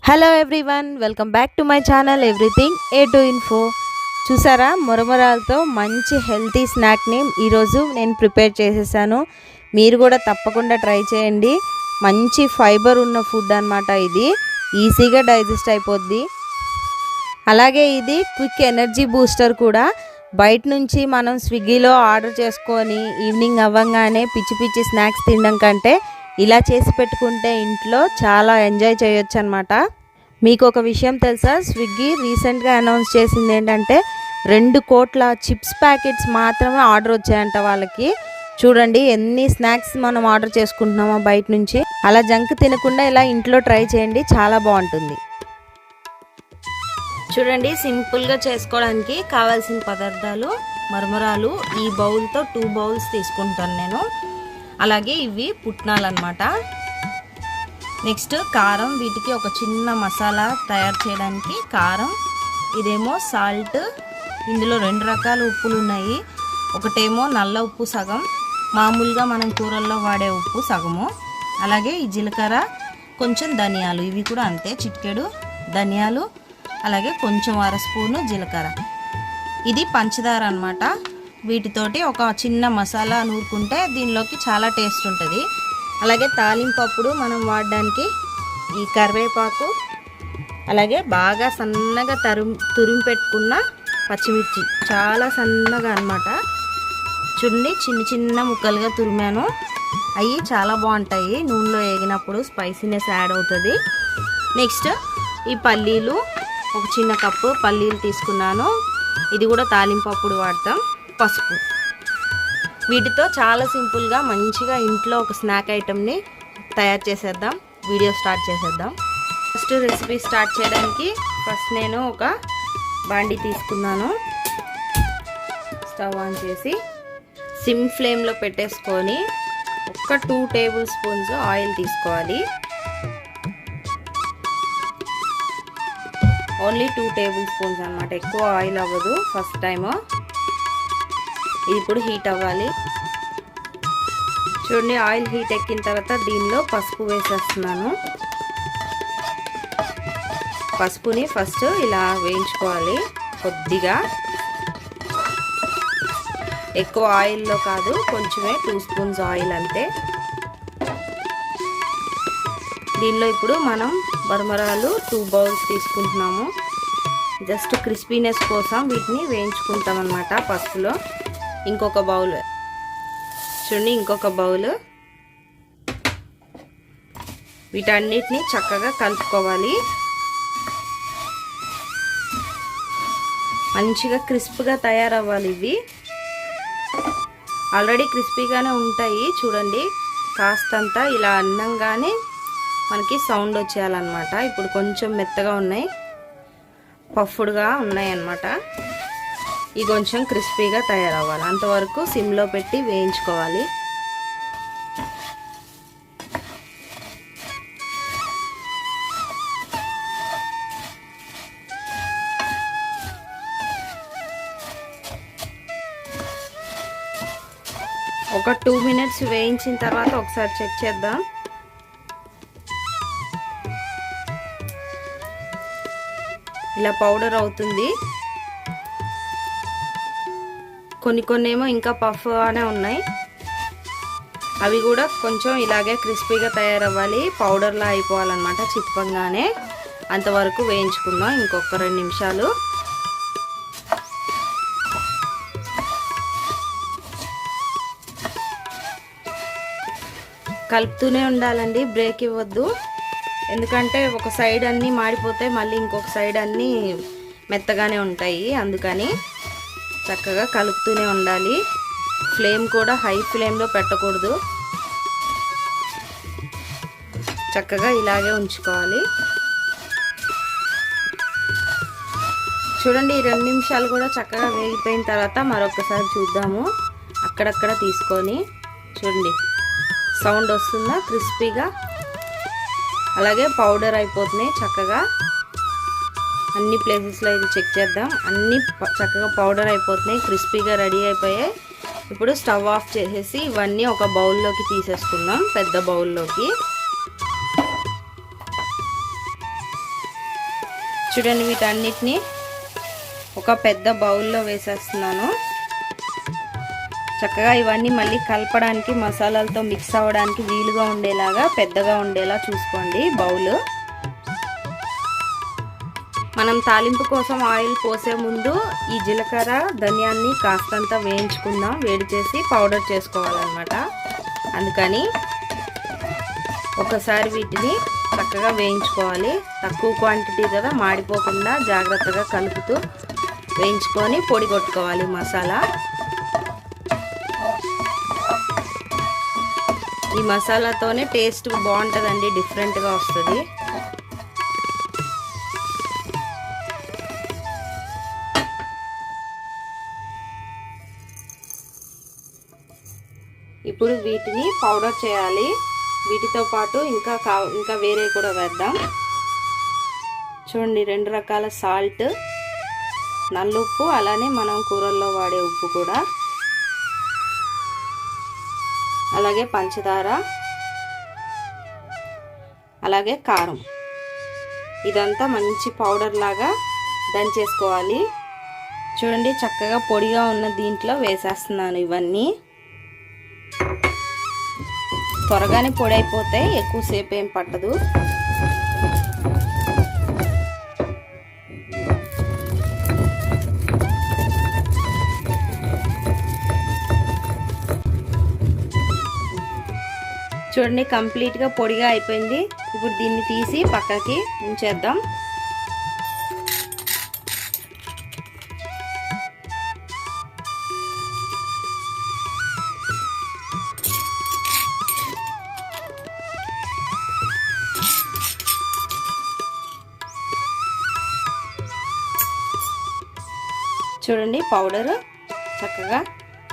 Hello everyone, welcome back to my channel everything A to info. చూసారా, మురమురాలతో మంచి healthy స్నాక్ని ఈరోజు నేను ప్రిపేర్ చేసేసాను. మీరు కూడా తప్పకుండా ట్రై చేయండి. మంచి ఫైబర్ ఉన్న ఫుడ్ అన్నమాట. ఇది ఈజీగా డైజెస్ట్ అయిపోద్ది. అలాగే ఇది క్విక్ ఎనర్జీ బూస్టర్ కూడా. బయట నుంచి మనం స్విగ్గీలో ఆర్డర్ చేసుకొని ఈవినింగ్ అవ్వగానే పిచ్చి పిచ్చి స్నాక్స్ తినడం కంటే ఇలా చేసి పెట్టుకుంటే ఇంట్లో చాలా ఎంజాయ్ చేయొచ్చు అనమాట. మీకు ఒక విషయం తెలుసా, స్విగ్గీ రీసెంట్గా అనౌన్స్ చేసింది ఏంటంటే 2 కోట్ల చిప్స్ ప్యాకెట్స్ మాత్రమే ఆర్డర్ వచ్చాయంట వాళ్ళకి. చూడండి ఎన్ని స్నాక్స్ మనం ఆర్డర్ చేసుకుంటున్నామో బయట నుంచి. అలా జంక్ తినకుండా ఇలా ఇంట్లో ట్రై చేయండి, చాలా బాగుంటుంది. చూడండి, సింపుల్గా చేసుకోవడానికి కావాల్సిన పదార్థాలు మరమరాలు. ఈ బౌల్తో 2 బౌల్స్ తీసుకుంటాను నేను. అలాగే ఇవి పుట్నాలు అన్నమాట. నెక్స్ట్ కారం, వీటికి ఒక చిన్న మసాలా తయారు చేయడానికి కారం. ఇదేమో సాల్ట్. ఇందులో 2 రకాల ఉప్పులు ఉన్నాయి. ఒకటేమో నల్ల ఉప్పు సగం, మామూలుగా మనం కూరల్లో వాడే ఉప్పు సగము. అలాగే ఈ జీలకర్ర, కొంచెం ధనియాలు, ఇవి కూడా అంతే, చిటికెడు ధనియాలు. అలాగే కొంచెం 1/2 స్పూను జీలకర్ర. ఇది పంచదార అన్నమాట. వీటితోటి ఒక చిన్న మసాలా నూరుకుంటే దీనిలోకి చాలా టేస్ట్ ఉంటుంది. అలాగే తాలింపప్పుడు మనం వాడడానికి ఈ కరివేపాకు, అలాగే బాగా సన్నగా తురిమి పెట్టుకున్న పచ్చిమిర్చి, చాలా సన్నగా అన్నమాట. చూడండి, చిన్న చిన్న ముక్కలుగా తురిమాను. అవి చాలా బాగుంటాయి, నూనెలో వేగినప్పుడు స్పైసీనెస్ యాడ్ అవుతుంది. నెక్స్ట్ ఈ పల్లీలు, ఒక చిన్న కప్పు పల్లీలు తీసుకున్నాను. ఇది కూడా తాలింపప్పుడు వాడతాం. పసుపు. వీటితో చాలా సింపుల్గా మంచిగా ఇంట్లో ఒక స్నాక్ ఐటెంని తయారు చేసేద్దాం. వీడియో స్టార్ట్ చేసేద్దాం. ఫస్ట్ రెసిపీ స్టార్ట్ చేయడానికి నేను ఒక బాండి తీసుకున్నాను. స్టవ్ ఆన్ చేసి సిమ్ ఫ్లేమ్లో పెట్టేసుకొని ఒక 2 టేబుల్ స్పూన్స్ ఆయిల్ తీసుకోవాలి. ఓన్లీ 2 టేబుల్ స్పూన్స్ అన్నమాట, ఎక్కువ ఆయిల్ అవ్వదు ఫస్ట్ టైము. ఇది ఇప్పుడు హీట్ అవ్వాలి. చూడండి, ఆయిల్ హీట్ ఎక్కిన తర్వాత దీనిలో పసుపు వేసేస్తున్నాను. పసుపుని ఫస్ట్ ఇలా వేయించుకోవాలి కొద్దిగా, ఎక్కువ ఆయిల్లో కాదు, కొంచెమే 2 స్పూన్స్ ఆయిల్ అంతే. దీనిలో ఇప్పుడు మనం మరమరాలు 2 బౌల్స్ తీసుకుంటున్నాము. జస్ట్ క్రిస్పీనెస్ కోసం వీటిని వేయించుకుంటాం అన్నమాట పసుపులో. ఇంకొక బౌల్ చూడండి, ఇంకొక బౌల్. వీటన్నిటిని చక్కగా కలుపుకోవాలి. మంచిగా క్రిస్ప్గా తయారవ్వాలి. ఇవి ఆల్రెడీ క్రిస్పీగానే ఉంటాయి. చూడండి, కాస్తంత ఇలా అన్నంగానే మనకి సౌండ్ వచ్చేయాలన్నమాట. ఇప్పుడు కొంచెం మెత్తగా ఉన్నాయి, పఫ్డ్గా ఉన్నాయి అన్నమాట. ఇది కొంచెం క్రిస్పీగా తయారవ్వాలి, అంతవరకు సిమ్లో పెట్టి వేయించుకోవాలి. ఒక 2 మినిట్స్ వేయించిన తర్వాత ఒకసారి చెక్ చేద్దాం. ఇలా పౌడర్ అవుతుంది. కొన్ని ఏమో ఇంకా పఫ్గానే ఉన్నాయి. అవి కూడా కొంచెం ఇలాగే క్రిస్పీగా తయారవ్వాలి, పౌడర్లా అయిపోవాలన్నమాట చిప్పంగానే. అంతవరకు వేయించుకుందాం ఇంకొక 2 నిమిషాలు. కలుపుతూనే ఉండాలండి, బ్రేక్ ఇవ్వద్దు. ఎందుకంటే ఒక సైడ్ అన్నీ మాడిపోతే మళ్ళీ ఇంకొక సైడ్ అన్నీ మెత్తగానే ఉంటాయి. అందుకని చక్కగా కలుపుతూనే ఉండాలి. ఫ్లేమ్ కూడా హై ఫ్లేమ్లో పెట్టకూడదు, చక్కగా ఇలాగే ఉంచుకోవాలి. చూడండి, ఈ 2 నిమిషాలు కూడా చక్కగా వేగిపోయిన తర్వాత మరొకసారి చూద్దాము. అక్కడక్కడ తీసుకొని చూడండి, సౌండ్ వస్తుందా క్రిస్పీగా. అలాగే పౌడర్ అయిపోతున్నాయి చక్కగా. అన్ని ప్లేసెస్లో ఇది చెక్ చేద్దాం. అన్నీ చక్కగా పౌడర్ అయిపోతున్నాయి, క్రిస్పీగా రెడీ అయిపోయాయి. ఇప్పుడు స్టవ్ ఆఫ్ చేసేసి ఇవన్నీ ఒక బౌల్లోకి తీసేసుకుందాం, పెద్ద బౌల్లోకి. చూడండి, వీటన్నిటిని ఒక పెద్ద బౌల్లో వేసేస్తున్నాను. చక్కగా ఇవన్నీ మళ్ళీ కలపడానికి, మసాలాలతో మిక్స్ అవ్వడానికి వీలుగా ఉండేలాగా పెద్దగా ఉండేలా చూసుకోండి బౌల్. మనం తాలింపు కోసం ఆయిల్ పోసే ముందు ఈ జీలకర్ర ధనియాన్ని కాస్తంత వేయించుకుందాం, వేడి చేసి పౌడర్ చేసుకోవాలన్నమాట. అందుకని ఒకసారి వీటిని చక్కగా వేయించుకోవాలి. తక్కువ క్వాంటిటీ కదా, మాడిపోకుండా జాగ్రత్తగా కలుపుతూ వేయించుకొని పొడి కొట్టుకోవాలి మసాలా. ఈ మసాలాతోనే టేస్ట్ బాగుంటుందండి, డిఫరెంట్గా వస్తుంది. ఇప్పుడు వీటిని పౌడర్ చేయాలి. వీటితో పాటు ఇంకా వేరే కూడా వేద్దాం. చూడండి, 2 రకాల సాల్ట్, నల్లుప్పు, అలానే మనం కూరల్లో వాడే ఉప్పు కూడా, అలాగే పంచదార, అలాగే కారం. ఇదంతా మంచి పౌడర్ లాగా దంచేసుకోవాలి. చూడండి, చక్కగా పొడిగా ఉన్న దీంట్లో వేసేస్తున్నాను. ఇవన్నీ త్వరగానే పొడి అయిపోతాయి, ఎక్కువసేపు ఏం పట్టదు. చూడండి, కంప్లీట్గా పొడిగా అయిపోయింది. ఇప్పుడు దీన్ని తీసి పక్కకి ఉంచేద్దాం. చూడండి, పౌడర్ చక్కగా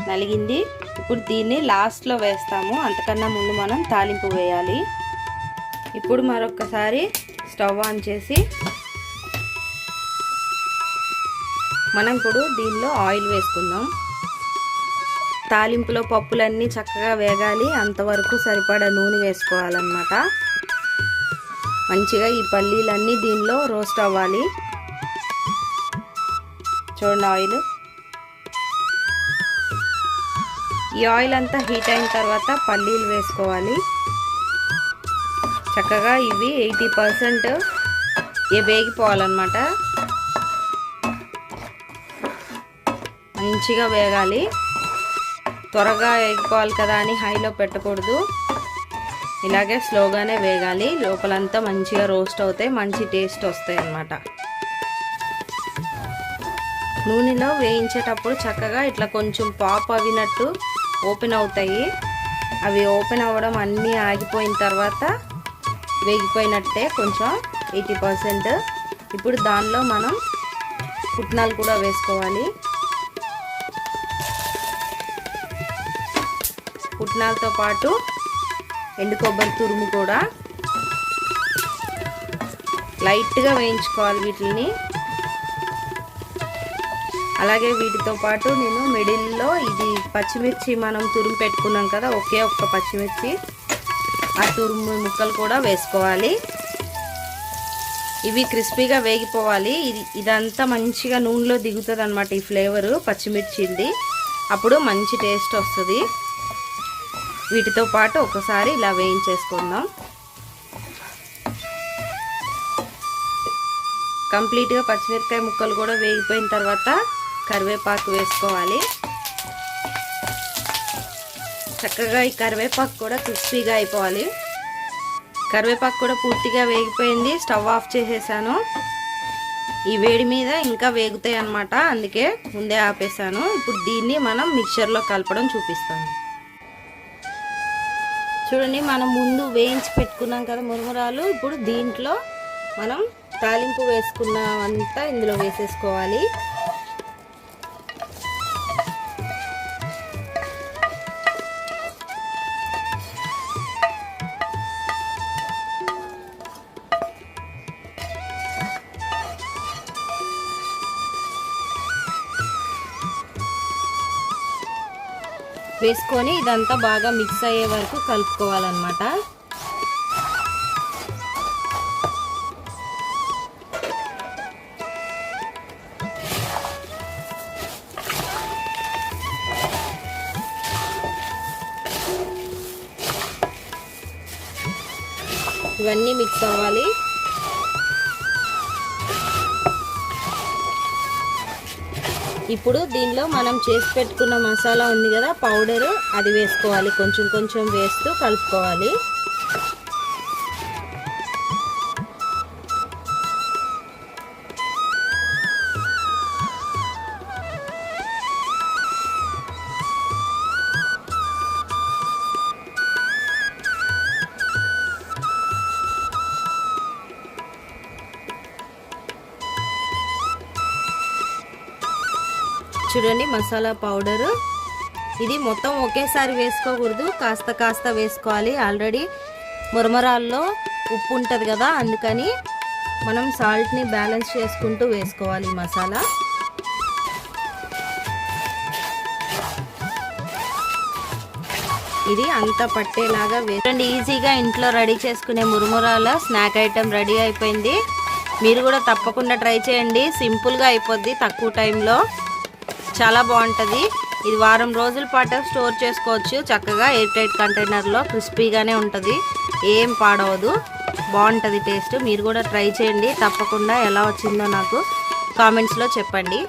నలిగింది. ఇప్పుడు దీన్ని లాస్ట్లో వేస్తాము, అంతకన్నా ముందు మనం తాలింపు వేయాలి. ఇప్పుడు మరొకసారి స్టవ్ ఆన్ చేసి మనం ఇప్పుడు దీనిలో ఆయిల్ వేసుకుందాం. తాలింపులో పప్పులన్నీ చక్కగా వేగాలి, అంతవరకు సరిపడా నూనె వేసుకోవాలన్నమాట. మంచిగా ఈ పల్లీలన్నీ దీనిలో రోస్ట్ అవ్వాలి. చూడండి, ఆయిల్, ఈ ఆయిల్ అంతా హీట్ అయిన తర్వాత పల్లీలు వేసుకోవాలి. చక్కగా ఇవి 80% వేగిపోవాలన్నమాట. మంచిగా వేగాలి. త్వరగా వేగిపోవాలి కదా అని హైలో పెట్టకూడదు, ఇలాగే స్లోగానే వేగాలి. లోపలంతా మంచిగా రోస్ట్ అవుతాయి, మంచి టేస్ట్ వస్తాయి అన్నమాట. నూనెలో వేయించేటప్పుడు చక్కగా ఇట్లా కొంచెం పాప్ అవినట్టు ఓపెన్ అవుతాయి. అవి ఓపెన్ అవ్వడం అన్నీ ఆగిపోయిన తర్వాత వేగిపోయినట్టే, కొంచెం 80%. ఇప్పుడు దానిలో మనం పుట్నాలు కూడా వేసుకోవాలి. పుట్నాలతో పాటు ఎండు కొబ్బరి తురుము కూడా లైట్గా వేయించుకోవాలి వీటిని. అలాగే వీటితో పాటు నేను మిడిల్లో ఇది పచ్చిమిర్చి మనం తురుము పెట్టుకున్నాం కదా, ఒకే ఒక్క పచ్చిమిర్చి, ఆ తురుము ముక్కలు కూడా వేసుకోవాలి. ఇవి క్రిస్పీగా వేగిపోవాలి. ఇదంతా మంచిగా నూనెలో దిగుతుంది అన్నమాట, ఈ ఫ్లేవరు పచ్చిమిర్చిది. అప్పుడు మంచి టేస్ట్ వస్తుంది. వీటితో పాటు ఒకసారి ఇలా వేయించేసుకుందాం. కంప్లీట్గా పచ్చిమిరపకాయ ముక్కలు కూడా వేగిపోయిన తర్వాత కరివేపాకు వేసుకోవాలి. చక్కగా ఈ కరివేపాకు కూడా క్రిస్పీగా అయిపోవాలి. కరివేపాకు కూడా పూర్తిగా వేగిపోయింది. స్టవ్ ఆఫ్ చేసేసాను. ఈ వేడి మీద ఇంకా వేగుతాయి అన్నమాట, అందుకే ముందే ఆపేసాను. ఇప్పుడు దీన్ని మనం మిక్చర్లో కలపడం చూపిస్తాను. చూడండి, మనం ముందు వేయించి పెట్టుకున్నాం కదా మురుమురాలు, ఇప్పుడు దీంట్లో మనం తాలింపు వేసుకున్నవంతా ఇందులో వేసేసుకోవాలి. వేసుకొని ఇదంతా బాగా మిక్స్ అయ్యే వరకు కలుపుకోవాలన్నమాట. ఇవన్నీ మిక్స్ అవ్వాలి. ఇప్పుడు దీనిలో మనం చేసి పెట్టుకున్న మసాలా ఉంది కదా పౌడరు, అది వేసుకోవాలి. కొంచెం కొంచెం వేస్తూ కలుపుకోవాలి. చూడండి మసాలా పౌడరు, ఇది మొత్తం ఒకేసారి వేసుకోకూడదు, కాస్త కాస్త వేసుకోవాలి. ఆల్రెడీ మురమరాల్లో ఉప్పు ఉంటుంది కదా, అందుకని మనం సాల్ట్ని బ్యాలెన్స్ చేసుకుంటూ వేసుకోవాలి మసాలా. ఇది అంతా పట్టేలాగా వేసుకోండి. ఈజీగా ఇంట్లో రెడీ చేసుకునే మురమరాల స్నాక్ ఐటెం రెడీ అయిపోయింది. మీరు కూడా తప్పకుండా ట్రై చేయండి. సింపుల్గా అయిపోద్ది, తక్కువ టైంలో. చాలా బాగుంటుంది. ఇది వారం రోజుల పాటు స్టోర్ చేసుకోవచ్చు చక్కగా ఎయిర్ టైట్ కంటైనర్లో. క్రిస్పీగానే ఉంటుంది, ఏం పాడవదు, బాగుంటుంది టేస్ట్. మీరు కూడా ట్రై చేయండి తప్పకుండా. ఎలా వచ్చిందో నాకు కామెంట్స్లో చెప్పండి.